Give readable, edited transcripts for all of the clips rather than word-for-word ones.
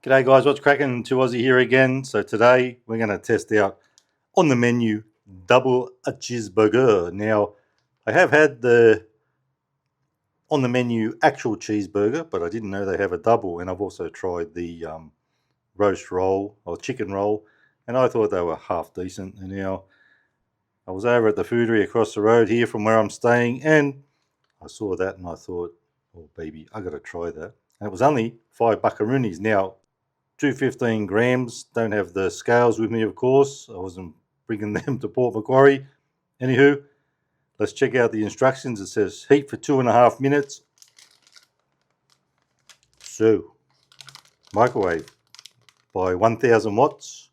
G'day guys, what's cracking? To Aussie here again. So today we're going to test out on the menu double a cheeseburger. Now I have had the on the menu actual cheeseburger, but I didn't know they have a double, and I've also tried the roast roll or chicken roll, and I thought they were half decent. And now I was over at the Foodie across the road here from where I'm staying, and I saw that and I thought, oh baby, I got to try that. And it was only $5 now. 215 grams. Don't have the scales with me, of course. I wasn't bringing them to Port Macquarie. Anywho, let's check out the instructions. It says heat for 2.5 minutes. So, microwave by 1000 watts.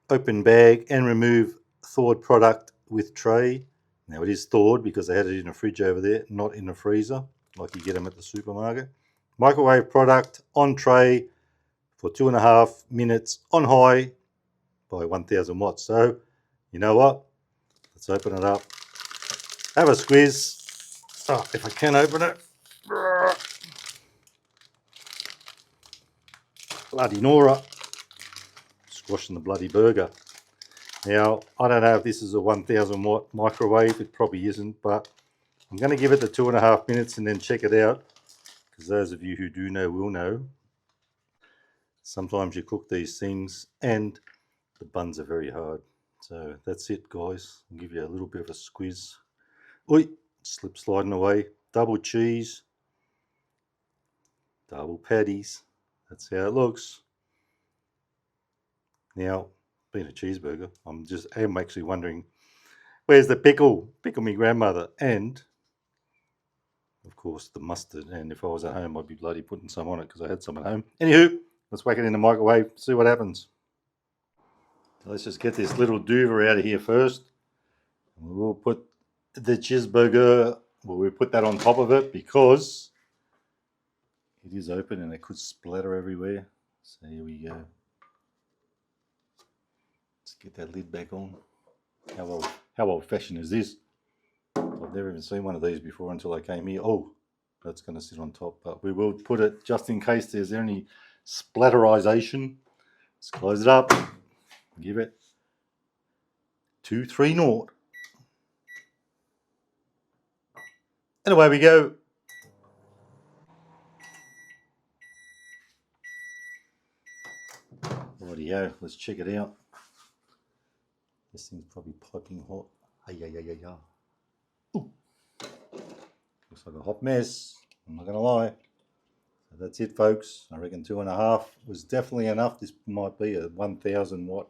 Open bag and remove thawed product with tray. Now it is thawed because they had it in a fridge over there, not in a freezer like you get them at the supermarket. Microwave product on tray for 2.5 minutes on high by 1000 watts. So, you know what? Let's open it up. Have a squeeze. Oh, if I can open it. Bloody Nora. Squashing the bloody burger. Now, I don't know if this is a 1000 watt microwave. It probably isn't, but I'm going to give it the 2.5 minutes and then check it out. Because those of you who do know will know. Sometimes you cook these things and the buns are very hard. So that's it, guys. I'll give you a little bit of a squeeze. Oi, slip sliding away. Double cheese. Double patties. That's how it looks. Now, being a cheeseburger, I'm actually wondering, where's the pickle? Pickle me grandmother. And, of course, the mustard. And if I was at home, I'd be bloody putting some on it because I had some at home. Anywho, let's whack it in the microwave, see what happens. So let's just get this little doover out of here first. We'll put the cheeseburger, well, we'll put that on top of it because it is open and it could splatter everywhere. So here we go. Let's get that lid back on. How old-fashioned is this? I've never even seen one of these before until I came here. Oh, that's going to sit on top, but we will put it just in case there's any splatterization. Let's close it up. Give it 2-3-0. And away we go. Rightio, let's check it out. This thing's probably piping hot. Ooh. Looks like a hot mess. I'm not going to lie. So that's it, folks. I reckon 2.5 was definitely enough. This might be a 1000 watt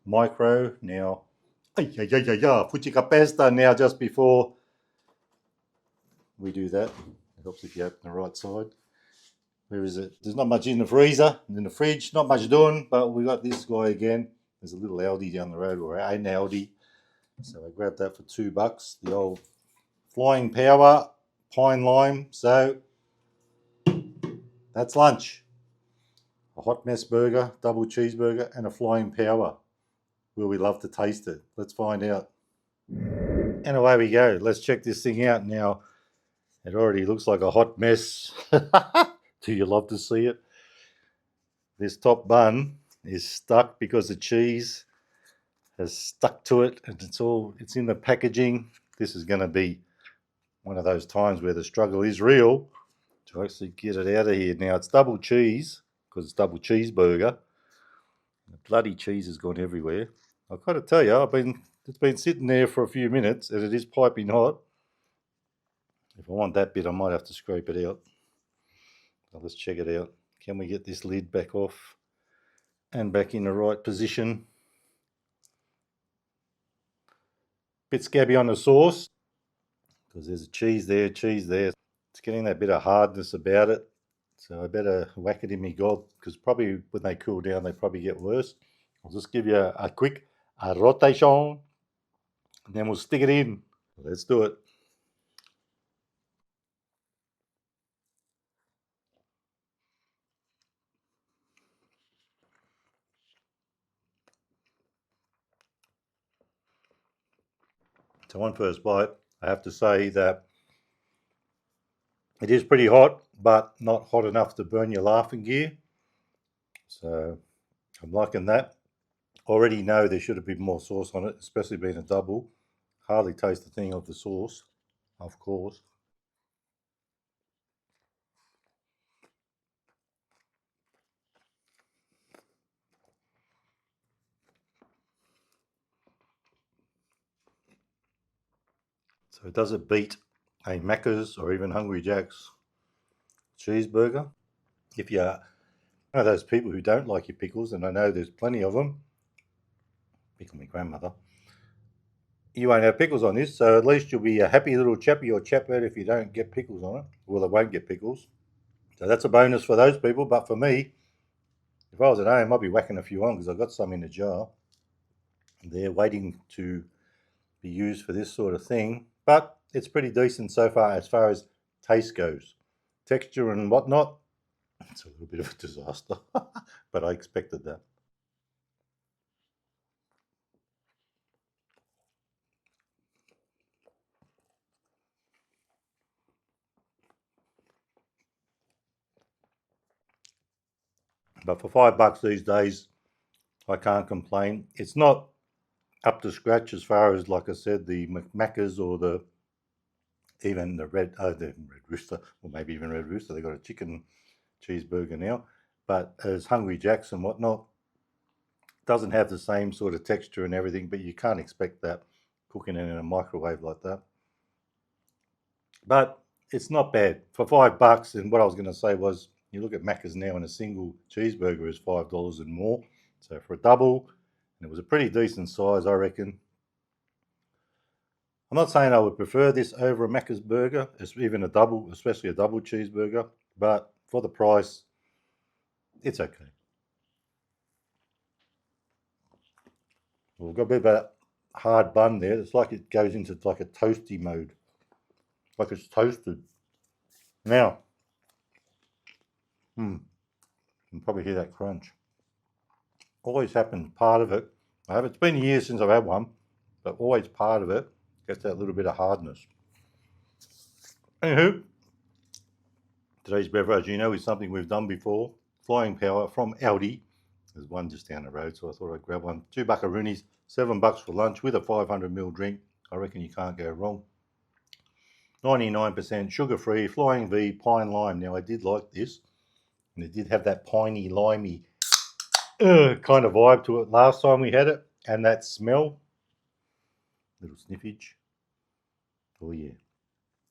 micro. Now, fujica pasta now just before we do that. It helps if you open the right side. Where is it? There's not much in the freezer, in the fridge, not much doing, but we got this guy again. There's a little Aldi down the road, or an Aldi. So I grabbed that for $2. The old Flying Power Pine Lime. So that's lunch. A hot mess burger, double cheeseburger, and a Flying Power. Will we love to taste it? Let's find out. And away we go. Let's check this thing out now. It already looks like a hot mess. Do you love to see it? This top bun is stuck because the cheese has stuck to it, and it's in the packaging. This is going to be one of those times where the struggle is real to actually get it out of here. Now it's double cheese because it's double cheeseburger. The bloody cheese has gone everywhere. I've got to tell you, it's been sitting there for a few minutes and it is piping hot. If I want that bit, I might have to scrape it out. So let's check it out. Can we get this lid back off and back in the right position? Bit scabby on the sauce because there's a cheese there. It's getting that bit of hardness about it. So I better whack it in my gob because probably when they cool down, they probably get worse. I'll just give you a quick rotation and then we'll stick it in. Let's do it. So on first bite, I have to say that it is pretty hot. but not hot enough to burn your laughing gear. So I'm liking that. Already know there should have been more sauce on it, especially being a double. Hardly taste the thing of the sauce, of course. So does it beat a Macca's or even Hungry Jack's cheeseburger? If you're one of those people who don't like your pickles, and I know there's plenty of them, pickle my grandmother, you won't have pickles on this, so at least you'll be a happy little chappy or chapette if you don't get pickles on it. Well, it won't get pickles. So that's a bonus for those people, but for me, if I was at home, I'd be whacking a few on because I've got some in a jar. They're waiting to be used for this sort of thing, but it's pretty decent so far as taste goes. Texture and whatnot, it's a little bit of a disaster, but I expected that. But for $5 these days, I can't complain. It's not up to scratch as far as, like I said, the Macca's or even the Red Rooster, or maybe even Red Rooster. They got a chicken cheeseburger now, but as Hungry Jack's and whatnot, doesn't have the same sort of texture and everything. But you can't expect that cooking it in a microwave like that. But it's not bad for $5. And what I was going to say was, you look at Macca's now, and a single cheeseburger is $5 and more. So for a double, and it was a pretty decent size, I reckon. I'm not saying I would prefer this over a Macca's burger, even a double, especially a double cheeseburger, but for the price, it's okay. We've got a bit of a hard bun there. It's like it goes into like a toasty mode, like it's toasted. Now, you can probably hear that crunch. Always happens, part of it. It's been years since I've had one, but always part of it gets that little bit of hardness. Anywho, today's beverage, is something we've done before. Flying Power from Aldi. There's one just down the road, so I thought I'd grab one. 2 buckaroonies, $7 for lunch with a 500ml drink. I reckon you can't go wrong. 99% sugar-free, Flying V Pine Lime. Now, I did like this, and it did have that piney, limey kind of vibe to it last time we had it, and that smell. Little sniffage. Oh, yeah.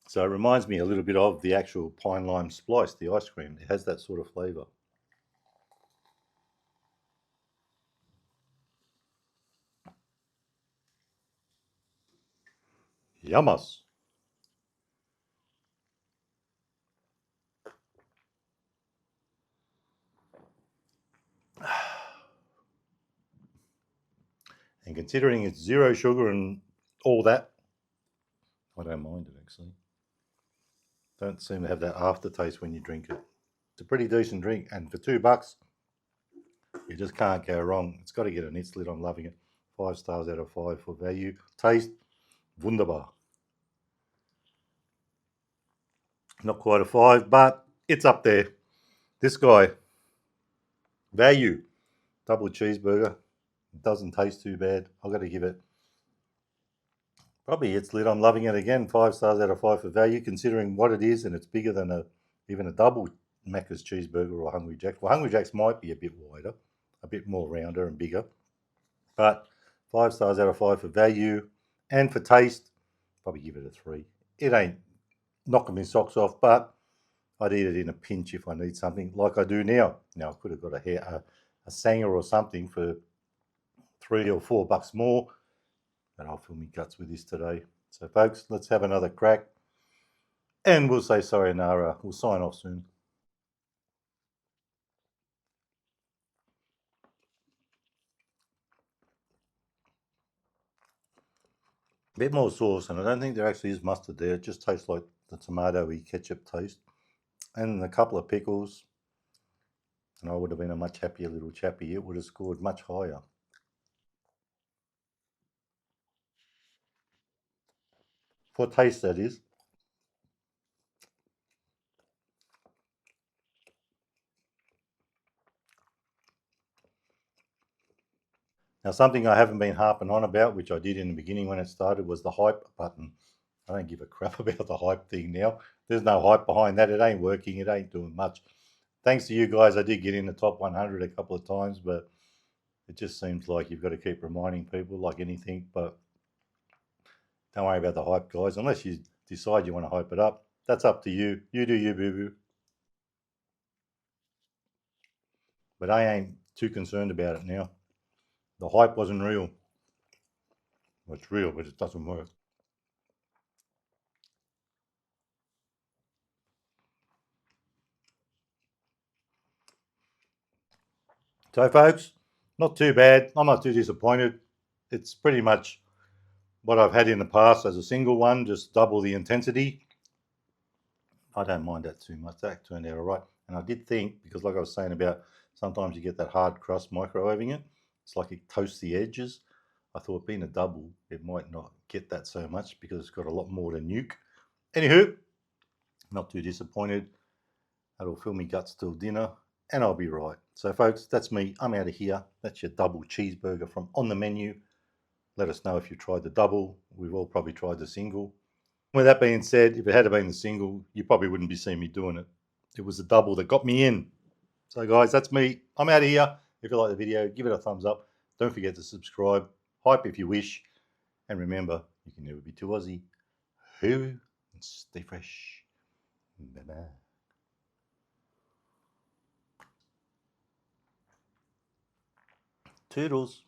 So it reminds me a little bit of the actual pine lime splice, the ice cream. It has that sort of flavour. Yummus. And considering it's zero sugar and all that, I don't mind it actually. Don't seem to have that aftertaste when you drink it. It's a pretty decent drink, and for $2, you just can't go wrong. It's got to get an it slit. I'm loving it. 5 stars out of 5 for value. Taste, wunderbar. Not quite a 5, but it's up there. This guy, value, double cheeseburger. It doesn't taste too bad. I've got to give it probably it's lit. I'm loving it again. 5 stars out of 5 for value, considering what it is, and it's bigger than even a double Macca's cheeseburger or Hungry Jack's. Well, Hungry Jack's might be a bit wider, a bit more rounder and bigger, but 5 stars out of 5 for value, and for taste, probably give it a 3. It ain't knocking me socks off, but I'd eat it in a pinch if I need something like I do now. Now I could have got a Sanger or something for $3 or $4 more, but I'll fill me guts with this today. So, folks, let's have another crack, and we'll say sayonara. We'll sign off soon. A bit more sauce, and I don't think there actually is mustard there. It just tastes like the tomatoey ketchup taste. And a couple of pickles, and I would have been a much happier little chappy. It would have scored much higher. For taste, that is. Now, something I haven't been harping on about, which I did in the beginning when it started, was the hype button. I don't give a crap about the hype thing now. There's no hype behind that. It ain't working. It ain't doing much. Thanks to you guys, I did get in the top 100 a couple of times, but it just seems like you've got to keep reminding people like anything. But don't worry about the hype, guys. Unless you decide you want to hype it up, that's up to you. You do you, boo-boo. But I ain't too concerned about it now. The hype wasn't real. Well, it's real, but it doesn't work. So, folks, not too bad. I'm not too disappointed. It's pretty much what I've had in the past as a single one, just double the intensity. I don't mind that too much. That turned out all right. And I did think, because like I was saying about sometimes you get that hard crust microwaving it, it's like it toasts the edges. I thought being a double, it might not get that so much because it's got a lot more to nuke. Anywho, not too disappointed. That'll fill me guts till dinner, and I'll be right. So, folks, that's me. I'm out of here. That's your double cheeseburger from On the Menu. Let us know if you've tried the double. We've all probably tried the single. With that being said, if it had been the single, you probably wouldn't be seeing me doing it. It was the double that got me in. So, guys, that's me. I'm out of here. If you like the video, give it a thumbs up. Don't forget to subscribe. Hype if you wish. And remember, you can never be too Aussie. Hoo and stay fresh. Bye-bye. Toodles.